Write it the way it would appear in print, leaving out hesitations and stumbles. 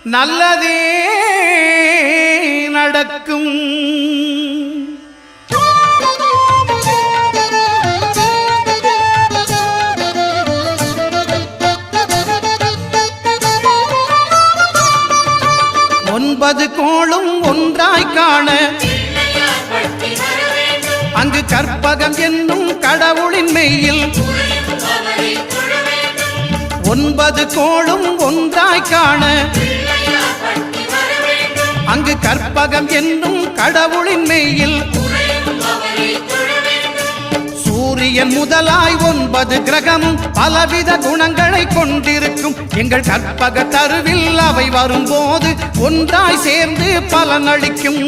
நல்லதே நடக்கும். 9 கோளும் ஒன்றாய் காண அங்கு கற்பகம் என்னும் கடவுளின் மெய்யில் 9 கோளும் ஒன்றாய் காண அங்கு கற்பகம் என்னும் கடவுளின் மெய்யில் சூரியன் முதலாய் 9 கிரகமும் பலவித குணங்களை கொண்டிருக்கும். எங்கள் கற்பக தருவில் அவை வரும்போது ஒன்றாய் சேர்ந்து பலனளிக்கும்.